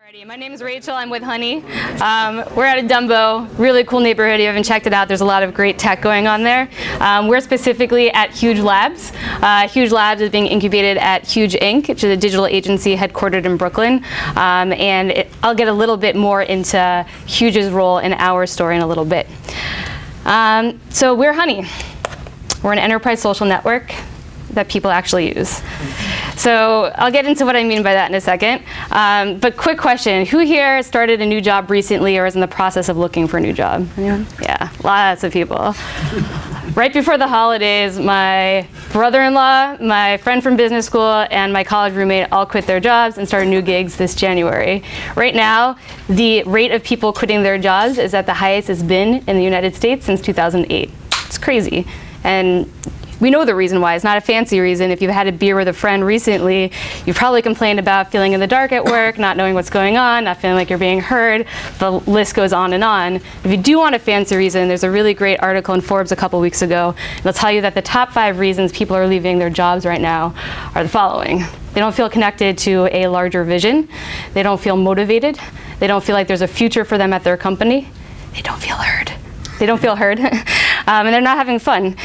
Alrighty, my name is Rachel. I'm with Honey. We're out of Dumbo, really cool neighborhood. You haven't checked it out. There's a lot of great tech going on there. We're specifically at Huge Labs. Huge Labs is being incubated at Huge Inc., which is a digital agency headquartered in Brooklyn. I'll get a little bit more into Huge's role in our story in a little bit. So we're Honey. We're an enterprise social network that people actually use. So I'll get into what I mean by that in a second. But quick question, who here started a new job recently or is in the process of looking for a new job? Anyone? Yeah, lots of people. Right before the holidays, my brother-in-law, my friend from business school, and my college roommate all quit their jobs and started new gigs this January. Right now, the rate of people quitting their jobs is at the highest it's been in the United States since 2008. It's crazy. And we know the reason why. It's not a fancy reason. If you've had a beer with a friend recently, you've probably complained about feeling in the dark at work, not knowing what's going on, not feeling like you're being heard. The list goes on and on. If you do want a fancy reason, there's a really great article in Forbes a couple weeks ago. It'll tell you that the top 5 reasons people are leaving their jobs right now are the following. They don't feel connected to a larger vision. They don't feel motivated. They don't feel like there's a future for them at their company. They don't feel heard. They don't feel heard. And they're not having fun.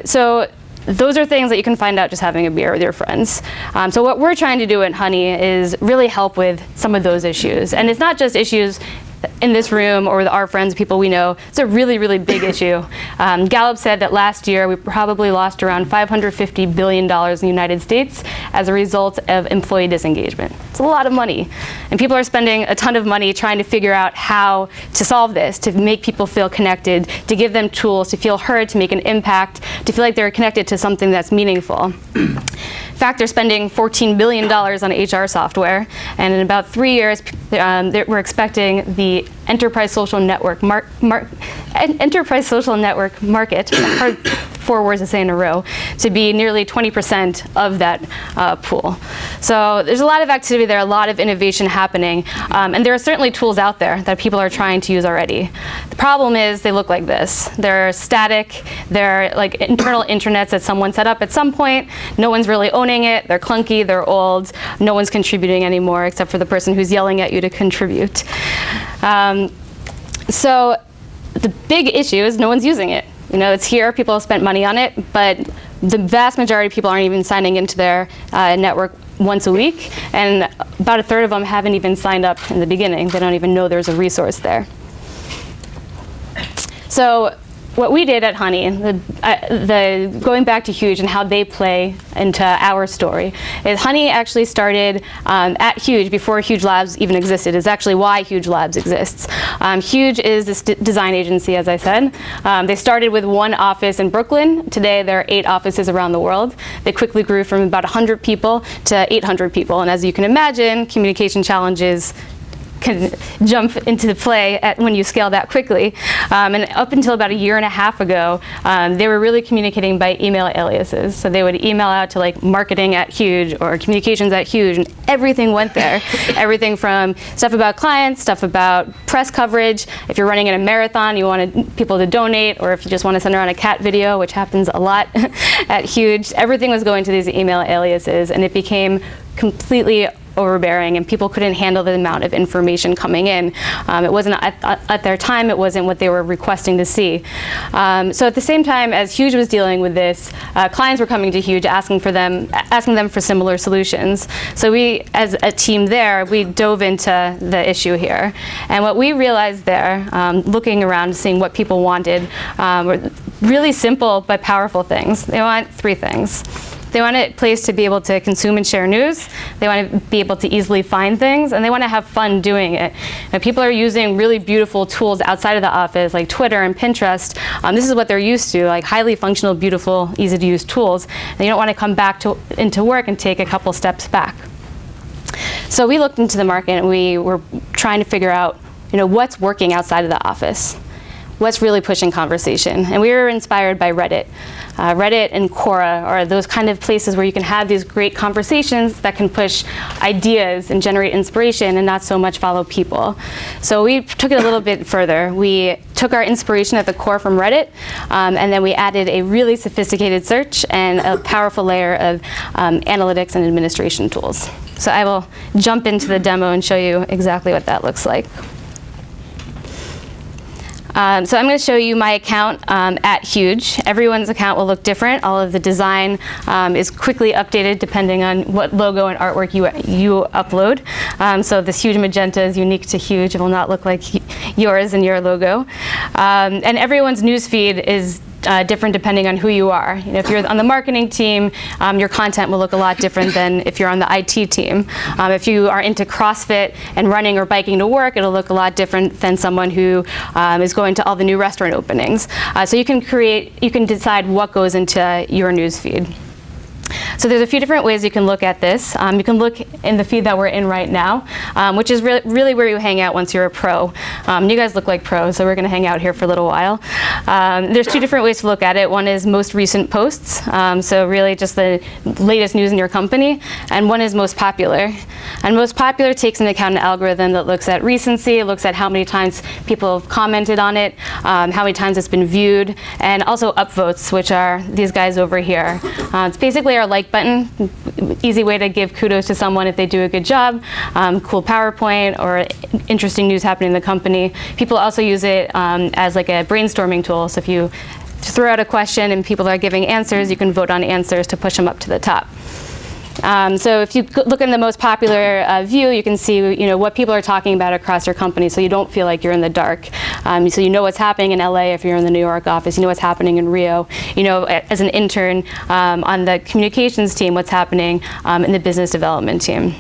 So those are things that you can find out just having a beer with your friends. So what we're trying to do at Honey is really help with some of those issues. And it's not just issues in this room or with our friends, people we know. It's a really, really big issue. Gallup said that last year we probably lost around $550 billion in the United States as a result of employee disengagement. It's a lot of money. And people are spending a ton of money trying to figure out how to solve this, to make people feel connected, to give them tools, to feel heard, to make an impact, to feel like they're connected to something that's meaningful. In fact, they're spending $14 billion on HR software, and in about 3 years, we're expecting the enterprise social network market, hard 4 words to say in a row, to be nearly 20% of that pool. So there's a lot of activity there, a lot of innovation happening, and there are certainly tools out there that people are trying to use already. The problem is they look like this. They're static, they're like internal intranets that someone set up at some point. No one's really owning it, they're clunky, they're old, no one's contributing anymore except for the person who's yelling at you to contribute. So the big issue is no one's using it. You know, it's here, people have spent money on it, but the vast majority of people aren't even signing into their network once a week, and about a third of them haven't even signed up in the beginning. They don't even know there's a resource there. So what we did at Honey, going back to Huge and how they play into our story, is Honey actually started at Huge before Huge Labs even existed. It's actually why Huge Labs exists. Huge is this design agency, as I said. They started with 1 office in Brooklyn. Today there are 8 offices around the world. They quickly grew from about 100 people to 800 people. And as you can imagine, communication challenges can jump into play when you scale that quickly. And up until about a year and a half ago, they were really communicating by email aliases. So they would email out to like marketing at Huge or communications at Huge, and everything went there. Everything from stuff about clients, stuff about press coverage. If you're running in a marathon, you wanted people to donate, or if you just want to send around a cat video, which happens a lot at Huge, everything was going to these email aliases, and it became completely overbearing, and people couldn't handle the amount of information coming in. It wasn't at their time, it wasn't what they were requesting to see. So at the same time as Huge was dealing with this, clients were coming to Huge asking them for similar solutions. So we, as a team there, we dove into the issue here. And what we realized there, looking around, seeing what people wanted, were really simple but powerful things. They want 3 things. They want a place to be able to consume and share news. They want to be able to easily find things, and they want to have fun doing it. Now, people are using really beautiful tools outside of the office, like Twitter and Pinterest. This is what they're used to, like highly functional, beautiful, easy-to-use tools. And you don't want to come back into work and take a couple steps back. So we looked into the market, and we were trying to figure out, what's working outside of the office. What's really pushing conversation? And we were inspired by Reddit. Reddit and Quora are those kind of places where you can have these great conversations that can push ideas and generate inspiration and not so much follow people. So we took it a little bit further. We took our inspiration at the core from Reddit, and then we added a really sophisticated search and a powerful layer of analytics and administration tools. So I will jump into the demo and show you exactly what that looks like. So I'm going to show you my account at Huge. Everyone's account will look different. All of the design is quickly updated depending on what logo and artwork you upload. So this huge magenta is unique to Huge. It will not look like yours and your logo. And everyone's newsfeed is different depending on who you are. You know, if you're on the marketing team, your content will look a lot different than if you're on the IT team. If you are into CrossFit and running or biking to work, it'll look a lot different than someone who is going to all the new restaurant openings. So you can decide what goes into your newsfeed. So there's a few different ways you can look at this. You can look in the feed that we're in right now, which is really where you hang out once you're a pro. You guys look like pros, so we're going to hang out here for a little while. There's two different ways to look at it. One is most recent posts, so really just the latest news in your company, and one is most popular. And most popular takes into account an algorithm that looks at recency, looks at how many times people have commented on it, how many times it's been viewed, and also upvotes, which are these guys over here. It's basically our like button, easy way to give kudos to someone if they do a good job, cool PowerPoint or interesting news happening in the company. People also use it as like a brainstorming tool. So if you throw out a question and people are giving answers, you can vote on answers to push them up to the top. So if you look in the most popular view, you can see what people are talking about across your company, so you don't feel like you're in the dark. So you know what's happening in LA if you're in the New York office. You know what's happening in Rio. You know, as an intern on the communications team, what's happening in the business development team.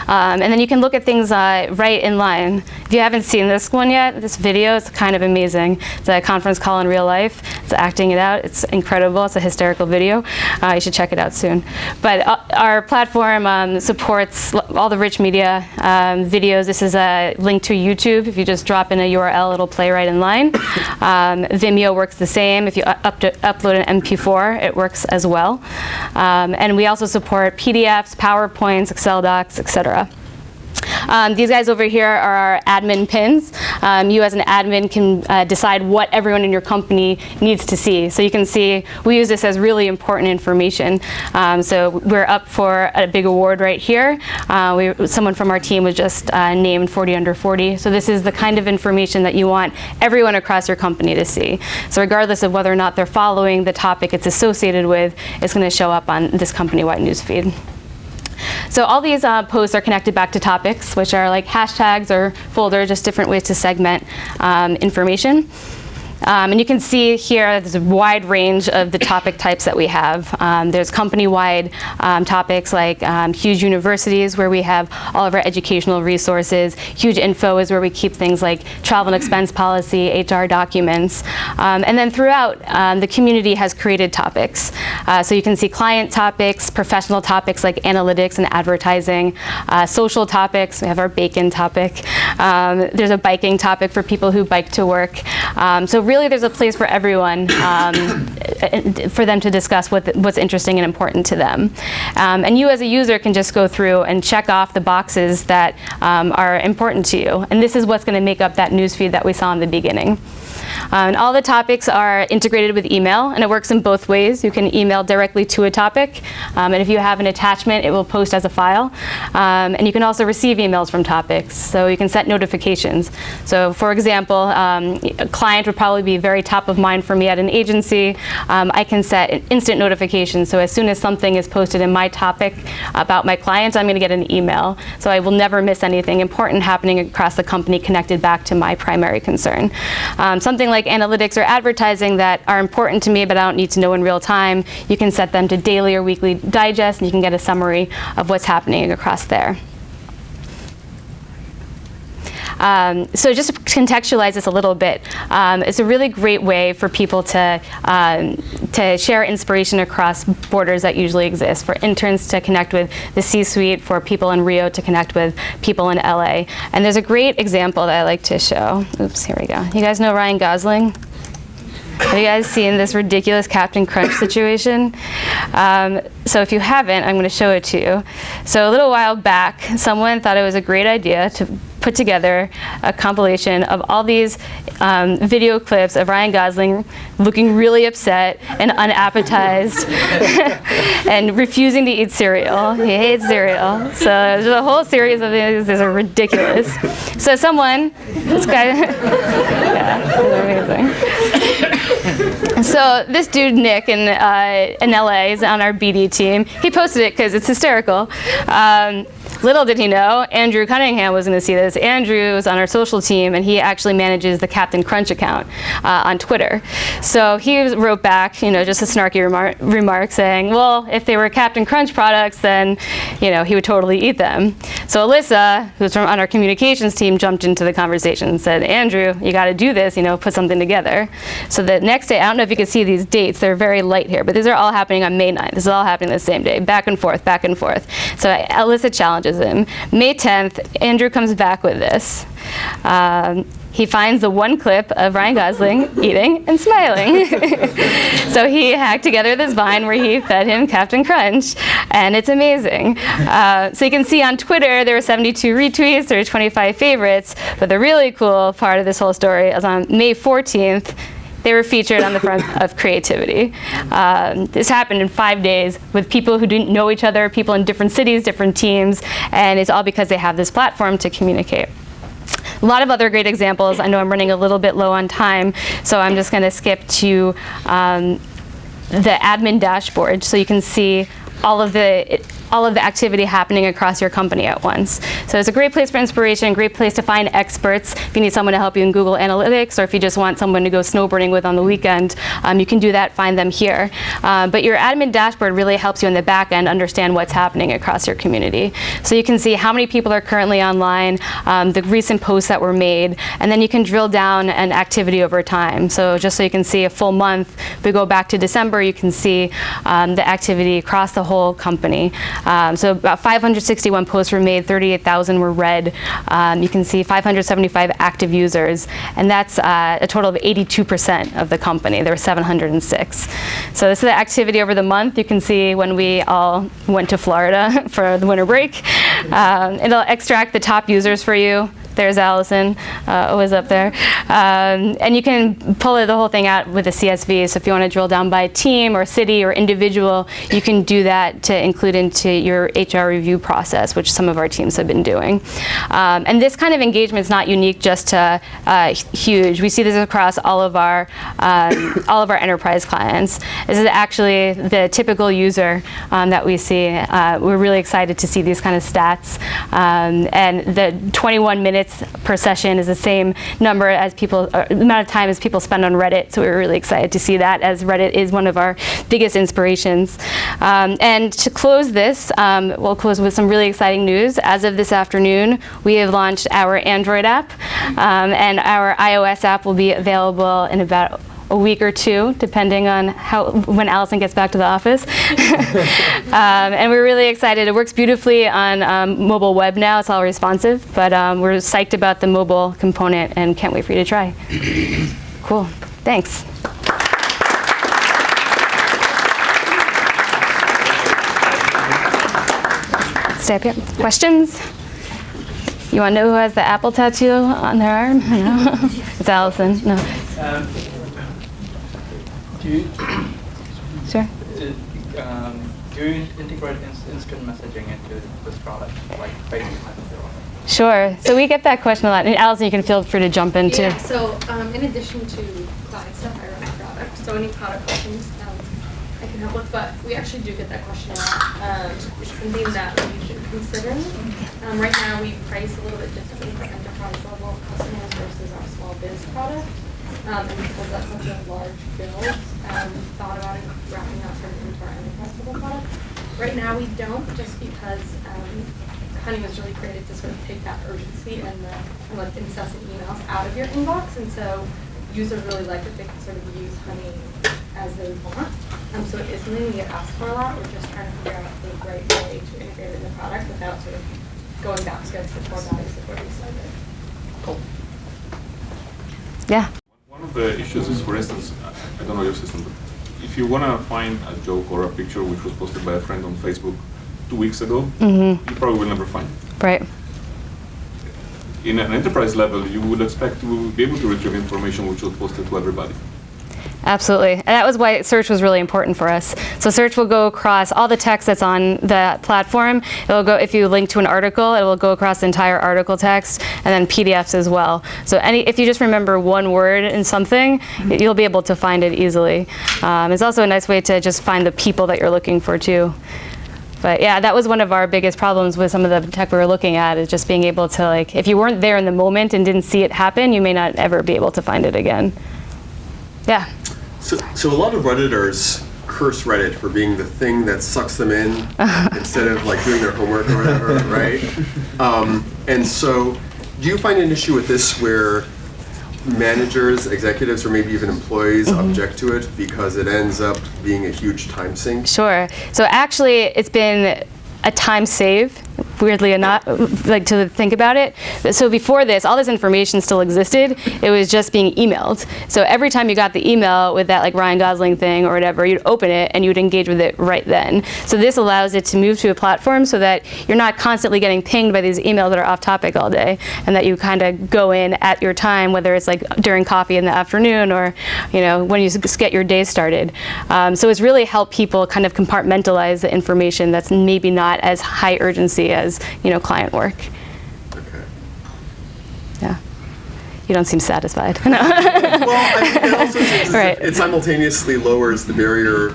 And then you can look at things right in line. If you haven't seen this one yet, this video is kind of amazing. It's a conference call in real life. It's acting it out. It's incredible. It's a hysterical video. You should check it out soon. But our platform supports all the rich media videos. This is a link to YouTube. If you just drop in a URL, it'll play right in line. Vimeo works the same. If you upload an MP4, it works as well. And we also support PDFs, PowerPoints, Excel docs, etc. These guys over here are our admin pins. You as an admin can decide what everyone in your company needs to see. So you can see we use this as really important information. So we're up for a big award right here. Someone from our team was just named 40 under 40. So this is the kind of information that you want everyone across your company to see. So regardless of whether or not they're following the topic it's associated with, it's going to show up on this company-wide newsfeed. So all these posts are connected back to topics, which are like hashtags or folders, just different ways to segment information. And you can see here there's a wide range of the topic types that we have. There's company-wide topics like Huge Universities, where we have all of our educational resources. Huge Info is where we keep things like travel and expense policy, HR documents. And then throughout, the community has created topics. So you can see client topics, professional topics like analytics and advertising, social topics. We have our bacon topic. There's a biking topic for people who bike to work. So really there's a place for everyone for them to discuss what's interesting and important to them. And you as a user can just go through and check off the boxes that are important to you. And this is what's going to make up that newsfeed that we saw in the beginning. And all the topics are integrated with email, and it works in both ways. You can email directly to a topic, and if you have an attachment, it will post as a file. And you can also receive emails from topics, so you can set notifications. So for example, a client would probably be very top of mind for me at an agency. I can set an instant notification, so as soon as something is posted in my topic about my client, I'm going to get an email. So I will never miss anything important happening across the company connected back to my primary concern. Something like analytics or advertising that are important to me but I don't need to know in real time, you can set them to daily or weekly digest and you can get a summary of what's happening across there. So just to contextualize this a little bit, it's a really great way for people to share inspiration across borders that usually exist, for interns to connect with the C-suite, for people in Rio to connect with people in LA. And there's a great example that I like to show. Oops, here we go. You guys know Ryan Gosling? Have you guys seen this ridiculous Captain Crunch situation? So if you haven't, I'm going to show it to you. So a little while back, someone thought it was a great idea to put together a compilation of all these video clips of Ryan Gosling looking really upset and unappetized and refusing to eat cereal. He hates cereal. So there's a whole series of these. These are ridiculous. So this guy, yeah, amazing. So this dude, Nick, in LA, is on our BD team. He posted it because it's hysterical. Little did he know, Andrew Cunningham was going to see this. Andrew is on our social team, and he actually manages the Captain Crunch account on Twitter. So he wrote back, just a snarky remark saying, well, if they were Captain Crunch products, then, he would totally eat them. So Alyssa, who's on our communications team, jumped into the conversation and said, Andrew, you got to do this, put something together. So the next day, I don't know if you can see these dates, they're very light here, but these are all happening on May 9th. This is all happening the same day, back and forth, back and forth. So Alyssa challenges him. May 10th, Andrew comes back with this. He finds the one clip of Ryan Gosling eating and smiling. So he hacked together this Vine where he fed him Captain Crunch, and it's amazing. So you can see on Twitter there were 72 retweets, there were 25 favorites, but the really cool part of this whole story is on May 14th, they were featured on the front of Creativity. This happened in 5 days with people who didn't know each other, people in different cities, different teams, and it's all because they have this platform to communicate. A lot of other great examples. I know I'm running a little bit low on time, so I'm just going to skip to the admin dashboard so you can see all of the activity happening across your company at once. So it's a great place for inspiration, great place to find experts. If you need someone to help you in Google Analytics, or if you just want someone to go snowboarding with on the weekend, you can do that, find them here. But your admin dashboard really helps you in the back end understand what's happening across your community. So you can see how many people are currently online, the recent posts that were made, and then you can drill down an activity over time. So just so you can see a full month, if we go back to December, you can see the activity across the whole company. So about 561 posts were made, 38,000 were read. You can see 575 active users, and that's a total of 82% of the company. There were 706. So this is the activity over the month. You can see when we all went to Florida for the winter break. It'll extract the top users for you. There's Allison, always up there. And you can pull the whole thing out with a CSV. So if you want to drill down by team or city or individual, you can do that to include into your HR review process, which some of our teams have been doing. And this kind of engagement is not unique just to Huge. We see this across all of our enterprise clients. This is actually the typical user that we see. We're really excited to see these kind of stats. And the 21 minutes per session is the same number as amount of time as people spend on Reddit. So we were really excited to see that, as Reddit is one of our biggest inspirations. And to close this, we'll close with some really exciting news. As of this afternoon, we have launched our Android app, and our iOS app will be available in about a week or two, depending on when Allison gets back to the office. And we're really excited. It works beautifully on mobile web now. It's all responsive, but we're psyched about the mobile component and can't wait for you to try. Cool. Thanks. Stay up here. Questions? You want to know who has the Apple tattoo on their arm? No. It's Allison. No. Sure. Do you integrate instant messaging into this product, like Facebook? Sure. So we get that question a lot. And Allison, you can feel free to jump in too. Yeah, so in addition to client stuff, I run a product. So any product questions I can help with, but we actually do get that question a lot. It's something that we should consider. Right now we price a little bit differently for enterprise level customers versus our small biz product. And because that's such a large build, we thought about it wrapping out sort of into our enterprise level product. Right now we don't, just because Honey was really created to sort of take that urgency and the like incessant emails out of your inbox, and so users really like that they can sort of use Honey as they want. So it is something we get asked for a lot. We're just trying to figure out the right way to integrate it in the product without sort of going back against the core values of where we started. Cool. Yeah. One of the issues is, for instance, I don't know your system, but if you want to find a joke or a picture which was posted by a friend on Facebook 2 weeks ago, you probably will never find it. Right. in an enterprise level, you would expect to be able to retrieve information which will post it to everybody. Absolutely. And that was why search was really important for us. So search will go across all the text that's on the platform. It will go, if you link to an article, it will go across the entire article text, and then PDFs as well. So if you just remember one word in something, you'll be able to find it easily. It's also a nice way to just find the people that you're looking for too. But yeah, that was one of our biggest problems with some of the tech we were looking at, is just being able to, like, if you weren't there in the moment and didn't see it happen, you may not ever be able to find it again. Yeah. So a lot of Redditors curse Reddit for being the thing that sucks them in instead of like doing their homework or whatever, right? And so do you find an issue with this where managers, executives, or maybe even employees object to it because it ends up being a huge time sink? Sure. So actually, it's been a time save, weirdly enough, like to think about it. So before this, all this information still existed. It was just being emailed. So every time you got the email with that like Ryan Gosling thing or whatever, you'd open it and you'd engage with it right then. So this allows it to move to a platform so that you're not constantly getting pinged by these emails that are off topic all day, and that you kind of go in at your time, whether it's like during coffee in the afternoon or, you know, when you get your day started. So it's really helped people kind of compartmentalize the information that's maybe not as high urgency as, you know, client work. Okay. Yeah. You don't seem satisfied. No. Well, I think it also seems as Right. if it simultaneously lowers the barrier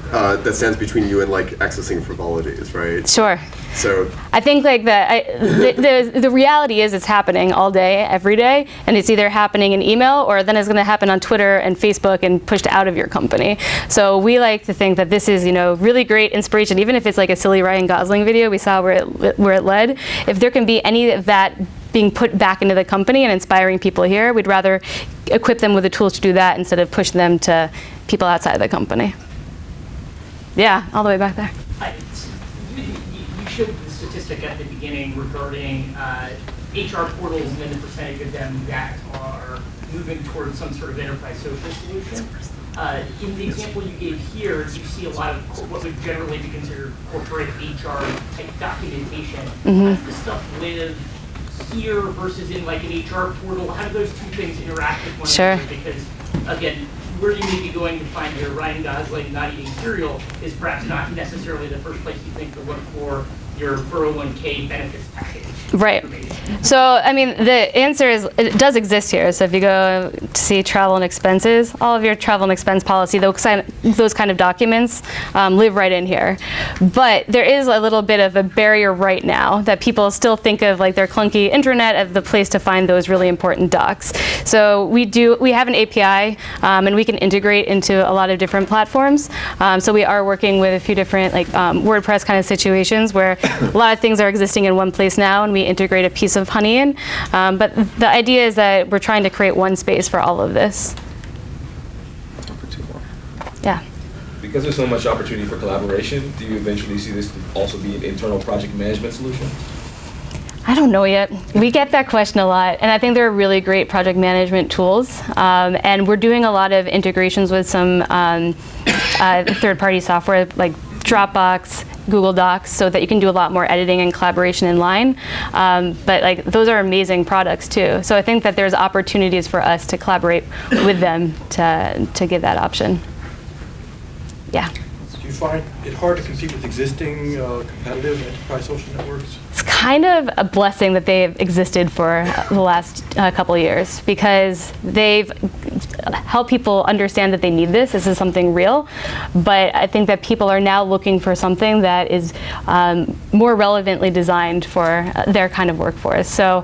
that stands between you and like accessing frivolities, right? Sure. So I think like the reality is it's happening all day, every day, and it's either happening in email or then it's going to happen on Twitter and Facebook and pushed out of your company. So we like to think that this is, you know, really great inspiration, even if it's like a silly Ryan Gosling video. We saw where it led. If there can be any of that being put back into the company and inspiring people here, we'd rather equip them with the tools to do that instead of push them to people outside of the company. Yeah, all the way back there. You showed the statistic at the beginning regarding HR portals and then the percentage of them that are moving towards some sort of enterprise social solution. In the example you gave here, you see a lot of what would generally be considered corporate HR type documentation. How does this stuff live here versus in like an HR portal? How do those two things interact with one Sure. another? Because again, where you may be going to find your Ryan Gosling not eating cereal is perhaps not necessarily the first place you think to look for your 401k benefits package. Right. So, I mean, the answer is it does exist here. So if you go to see travel and expenses, all of your travel and expense policy, those kind of documents live right in here. But there is a little bit of a barrier right now that people still think of like their clunky intranet as the place to find those really important docs. So we have an API and we can integrate into a lot of different platforms. So we are working with a few different like WordPress kind of situations where a lot of things are existing in one place now, and we integrate a piece of Honey in. But the idea is that we're trying to create one space for all of this. Yeah. Because there's so much opportunity for collaboration, do you eventually see this to also be an internal project management solution? I don't know yet. We get that question a lot, and I think they're really great project management tools. And we're doing a lot of integrations with some third-party software like Dropbox, Google Docs, so that you can do a lot more editing and collaboration in line. But like those are amazing products too. So I think that there's opportunities for us to collaborate with them to give that option. Yeah. Do you find it hard to compete with existing competitive enterprise social networks? It's kind of a blessing that they've existed for the last couple of years, because they've helped people understand that they need this. This is something real. But I think that people are now looking for something that is more relevantly designed for their kind of workforce. So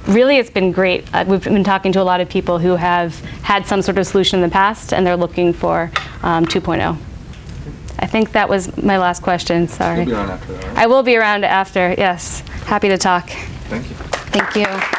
really it's been great. We've been talking to a lot of people who have had some sort of solution in the past, and they're looking for 2.0. I think that was my last question, sorry. You'll be around after that, right? I will be around after, yes. Happy to talk. Thank you. Thank you.